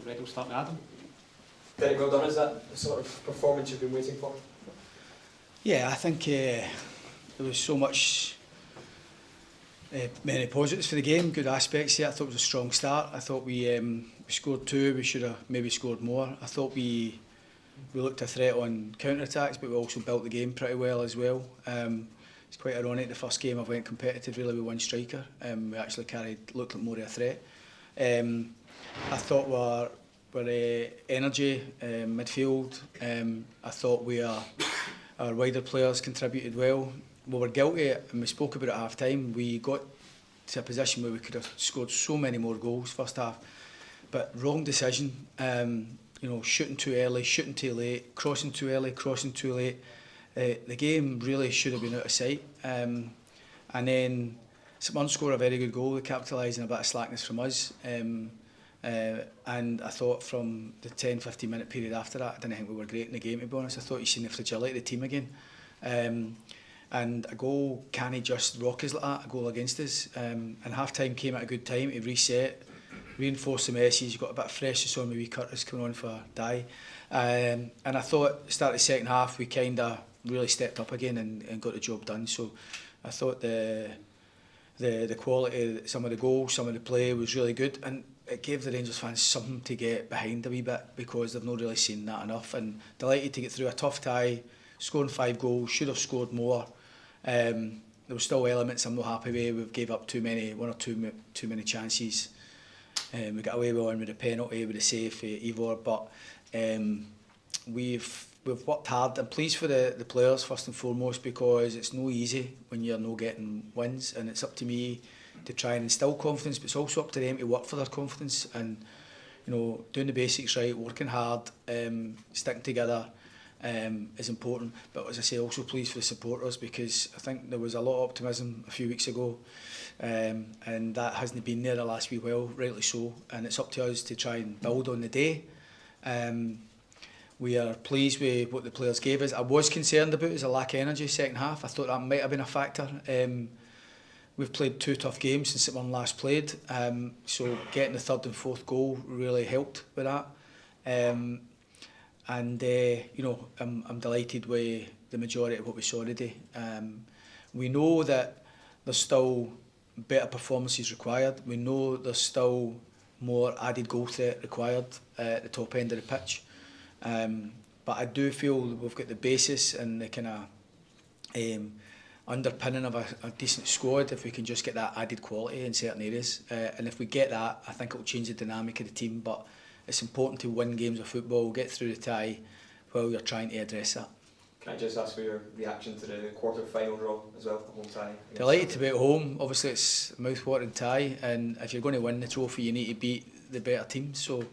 Right, we'll start with Adam. Derek, well done. Is that the sort of performance you've been waiting for? Yeah, I think there was so much, many positives for the game, good aspects here. I thought it was a strong start. I thought we scored two, we should have maybe scored more. I thought we looked a threat on counter-attacks, but we also built the game pretty well as well. It's quite ironic, the first game I went competitive really with one striker. We actually looked like more of a threat. I thought our energy, midfield, I thought our wider players contributed well. We were guilty, and we spoke about it at half time. We got to a position where we could have scored so many more goals first half, but wrong decision. Shooting too early, shooting too late, crossing too early, crossing too late. The game really should have been out of sight. And then St Mirren scored a very good goal, capitalising a bit of slackness from us. And I thought from the 10-15 minute period after that, I didn't think we were great in the game, to be honest. I thought you seen the fragility of the team again. And a goal can't just rock us like that, a goal against us. And half time came at a good time to reset, reinforce the message, got a bit of freshness on with Curtis coming on for Dye. And I thought, start the second half, we kind of really stepped up again and got the job done. So I thought the quality of some of the goals, some of the play was really good. And it gave the Rangers fans something to get behind a wee bit, because they've not really seen that enough. And delighted to get through a tough tie, scoring 5 goals, should have scored more. There were still elements I'm not happy with. We've gave up one or two too many chances. We got away with one with a penalty, with a save for Ivor, but we've worked hard. I'm pleased for the players first and foremost, because it's no easy when you're not getting wins, and it's up to me to try and instill confidence, but it's also up to them to work for their confidence, and doing the basics right, working hard, sticking together is important. But as I say, also pleased for the supporters, because I think there was a lot of optimism a few weeks ago, and that hasn't been there the last wee while, rightly so, and it's up to us to try and build on the day. We are pleased with what the players gave us. I was concerned about is a lack of energy second half. I thought that might have been a factor. We've played 2 tough games since St Mirren last played, so getting the third and fourth goal really helped with that. I'm delighted with the majority of what we saw today. We know that there's still better performances required. We know there's still more added goal threat required at the top end of the pitch. But I do feel we've got the basis and the kind of underpinning of a decent squad if we can just get that added quality in certain areas. And if we get that, I think it will change the dynamic of the team. But it's important to win games of football, get through the tie while you're trying to address that. Can I just ask for your reaction to the quarter-final draw as well, a home tie? Delighted to be at home. Obviously it's a mouth-watering tie, and if you're going to win the trophy you need to beat the better team. So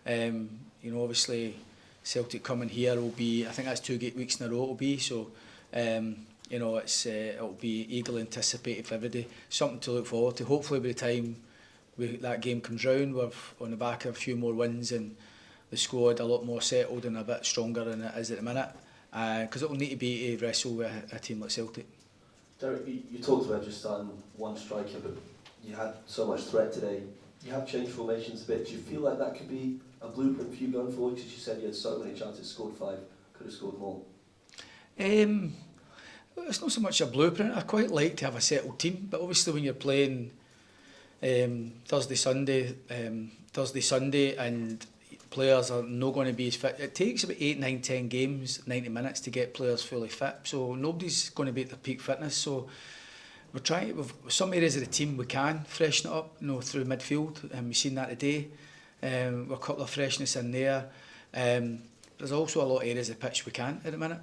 obviously Celtic coming here will be, I think that's 2 weeks in a row it will be, so it'll be eagerly anticipated for everybody. Something to look forward to. Hopefully by the time that game comes round, we're on the back of a few more wins and the squad a lot more settled and a bit stronger than it is at the minute, because it will need to be to wrestle with a team like Celtic. Derek, you talked about just starting one striker, but you had so much threat today. You have changed formations a bit. Do you feel like that could be a blueprint for you going forward? Because you said you had so many chances, scored 5, could have scored more. It's not so much a blueprint. I quite like to have a settled team, but obviously when you're playing Thursday, Sunday, and players are not going to be as fit. It takes about 8, 9, 10 games, 90 minutes to get players fully fit. So nobody's going to be at their peak fitness. So we're trying. With some areas of the team we can freshen it up, through midfield, and we've seen that today. We've got a couple of freshness in there. There's also a lot of areas of the pitch we can't at the minute.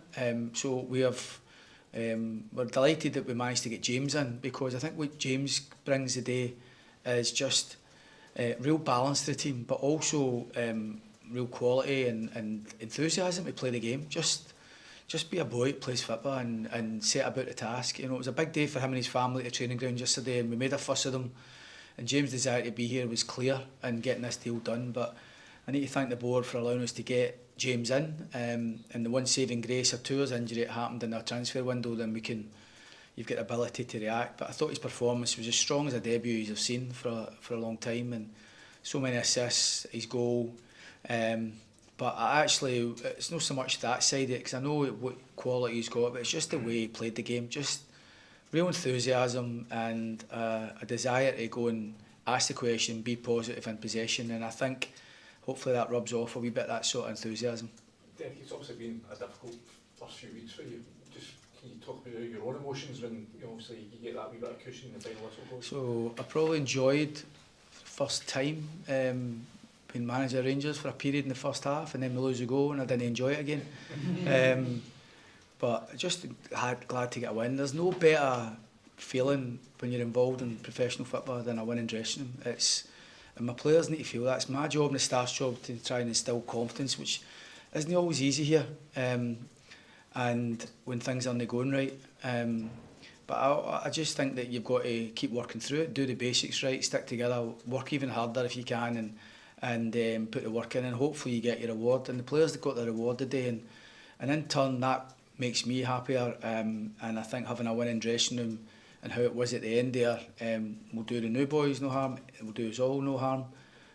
So we have. We're delighted that we managed to get James in, because I think what James brings today is just real balance to the team, but also real quality and enthusiasm to play the game. Just be a boy that plays football and set about the task. It was a big day for him and his family at the training ground yesterday, and we made a fuss of them. And James' desire to be here was clear in getting this deal done. But I need to thank the board for allowing us to get James in. And the one saving grace of Tour's injury, it happened in our transfer window, then you've got the ability to react. But I thought his performance was as strong as a debut I've seen for a long time, and so many assists, his goal. But it's not so much that side of it, because I know what quality he's got, but it's just the way he played the game. Just real enthusiasm and a desire to go and ask the question, be positive in possession, and I think hopefully that rubs off a wee bit, that sort of enthusiasm. Derek, it's obviously been a difficult first few weeks for you. Just can you talk about your own emotions when obviously you get that wee bit of cushion and the final whistle goes? So I probably enjoyed first time being manager of Rangers for a period in the first half, and then we lose a goal and I didn't enjoy it again. But just glad to get a win. There's no better feeling when you're involved in professional football than a winning dressing room. And my players need to feel that. It's my job and the staff's job to try and instill confidence, which isn't always easy here. And when things aren't going right. But I just think that you've got to keep working through it, do the basics right, stick together, work even harder if you can, and put the work in, and hopefully you get your reward. And the players that got the reward today, and in turn that makes me happier. And I think having a winning dressing room and how it was at the end there will do the new boys no harm, it will do us all no harm.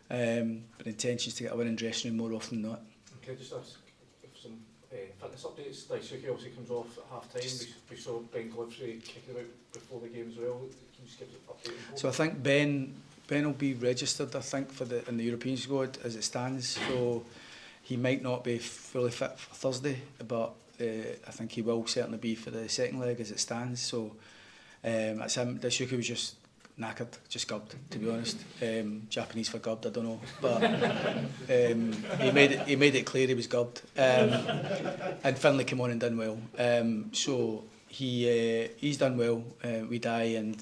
But the intention is to get a winning dressing room more often than not. Okay, just ask if some fitness updates. Daisuke obviously comes off at half time. We saw Ben Godfrey kicking out before the game as well. Can you just give us an update? So I think Ben will be registered, I think, in the European squad as it stands. So he might not be fully fit for Thursday, but I think he will certainly be for the second leg as it stands. So that's him. Daisuke was just knackered, just gubbed, to be honest. Japanese for gubbed, I don't know, but he made it clear he was gubbed. And Finlay came on and done well. So he's done well. We die, and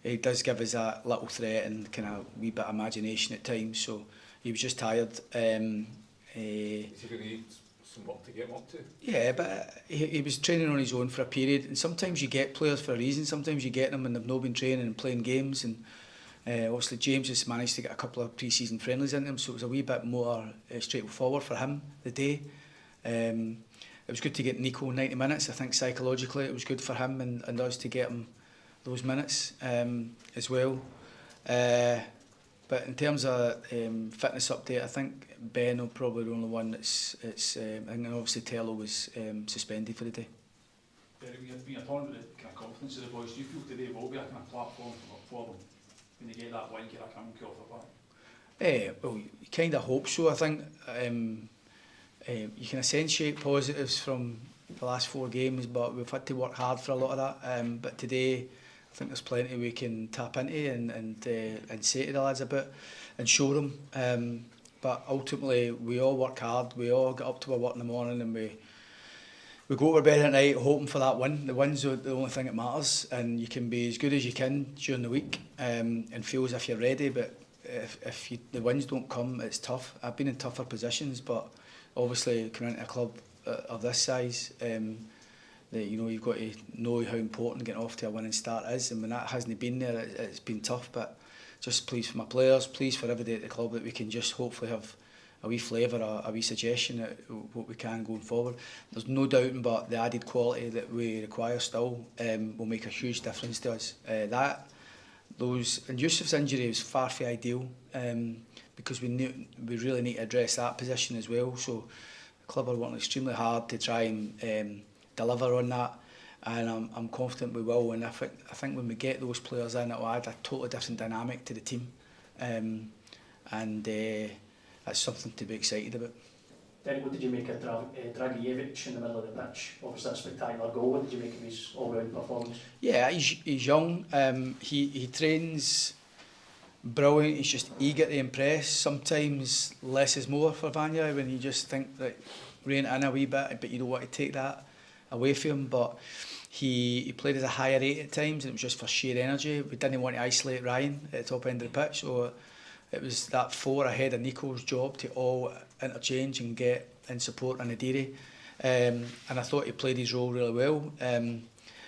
he does give us that little threat and kind of wee bit of imagination at times. So he was just tired. Is he going to need some work to get him up to? Yeah, but he was training on his own for a period, and sometimes you get players for a reason. Sometimes you get them and they've not been training and playing games, and obviously James has managed to get a couple of pre-season friendlies into him, so it was a wee bit more straightforward for him the day. It was good to get Nico 90 minutes. I think psychologically it was good for him and us to get him those minutes as well. But in terms of fitness update, I think Ben will probably be the only one that's. And obviously Tello was suspended for the day. Derek, being a tournament with the kind of confidence of the boys, do you feel today will be a kind of platform for them when they get that win, get a come off the back? Well, you kind of hope so. I think you can accentuate positives from the last 4 games, but we've had to work hard for a lot of that. But today, I think there's plenty we can tap into and say to the lads about and show them. But ultimately, we all work hard. We all get up to our work in the morning, and we go to bed at night hoping for that win. The win's the only thing that matters, and you can be as good as you can during the week and feel as if you're ready. But if the wins don't come, it's tough. I've been in tougher positions, but obviously coming into a club of this size, you've got to know how important getting off to a winning start is, and when that hasn't been there, it's been tough. But just pleased for my players, pleased for everybody at the club that we can just hopefully have a wee flavour, a wee suggestion at what we can going forward. There's no doubting, but the added quality that we require still will make a huge difference to us. And Yousef's injury was far from ideal because we really need to address that position as well. So the club are working extremely hard to try and deliver on that, and I'm confident we will. And I think when we get those players in, it will add a totally different dynamic to the team, and that's something to be excited about. Derek, what did you make of Dragic in the middle of the pitch? Obviously a spectacular goal. What did you make of his all-round performance? Yeah, he's young. He trains brilliant. He's just eager to impress. Sometimes less is more for Vana when you just think that rein it in a wee bit, but you don't want to take that away from him. But he played as a higher rate at times, and it was just for sheer energy. We didn't want to isolate Ryan at the top end of the pitch, so it was that 4 ahead of Nico's job to all interchange and get in support on Adiri. And I thought he played his role really well.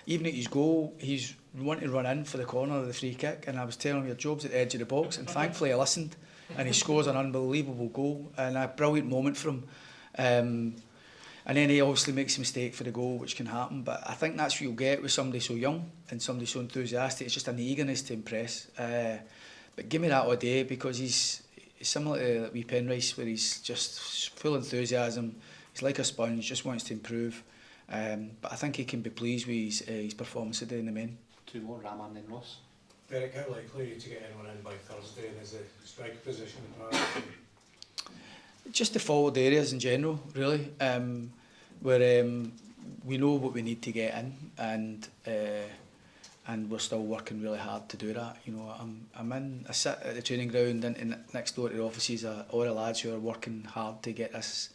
Even at his goal, he's wanting to run in for the corner of the free kick, and I was telling him your job's at the edge of the box, and thankfully I listened, and he scores an unbelievable goal and a brilliant moment for him. And then he obviously makes a mistake for the goal, which can happen, but I think that's what you'll get with somebody so young and somebody so enthusiastic. It's just an eagerness to impress. But But give me that all day, because he's similar to wee Penrice, where he's just full of enthusiasm. He's like a sponge, just wants to improve. But I think he can be pleased with his performance today in the main. 2 more, Rahman then Ross. Derek, how likely to get anyone in by Thursday, and is the striker position the priority? Just the forward areas in general, really, where we know what we need to get in, and we're still working really hard to do that. You know, I sit at the training ground and next door to the offices are all the lads who are working hard to get this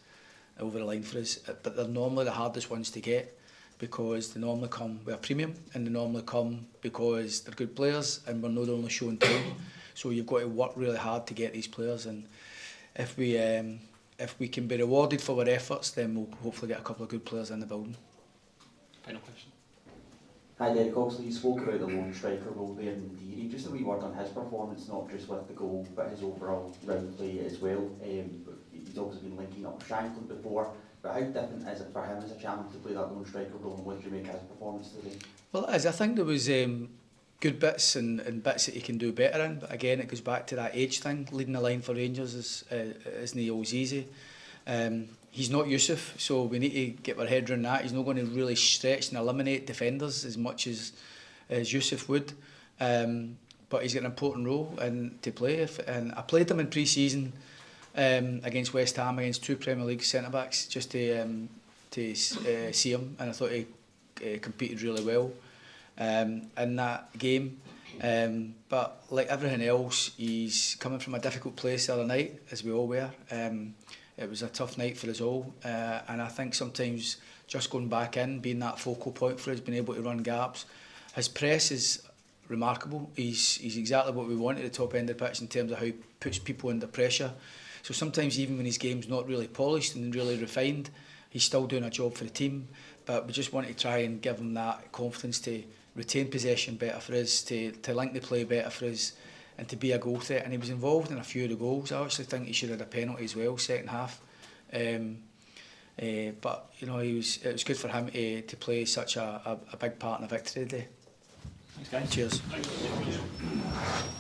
over the line for us, but they're normally the hardest ones to get, because they normally come with a premium, and they normally come because they're good players and we're not only showing time. So you've got to work really hard to get these players, and if we can be rewarded for our efforts, then we'll hopefully get a couple of good players in the building. Final question. Hi Derek, obviously you spoke about the lone striker role there in theory. Just a wee word on his performance, not just with the goal, but his overall round play as well. He's obviously been linking up with Shankland before, but how different is it for him as a champion to play that lone striker role, and what did you make his performance today? Well, as I think there was good bits and bits that he can do better in, but again it goes back to that age thing. Leading the line for Rangers isn't always easy. He's not Yousef, so we need to get our head around that. He's not going to really stretch and eliminate defenders as much as Yousef would, but he's got an important role to play. And I played him in pre-season against West Ham, against 2 Premier League centre-backs, just to see him, and I thought he competed really well in that game. But like everything else, he's coming from a difficult place the other night, as we all were. It was a tough night for us all, and I think sometimes just going back in, being that focal point for us, being able to run gaps. His press is remarkable. He's exactly what we want at the top end of the pitch in terms of how he puts people under pressure. So sometimes even when his game's not really polished and really refined, he's still doing a job for the team. But we just want to try and give him that confidence to retain possession better for us, to link the play better for us, and to be a goal threat. And he was involved in a few of the goals. I actually think he should have had a penalty as well, second half. But you know, it was good for him to play such a big part in the victory today. Thanks guys. Cheers. Thank you.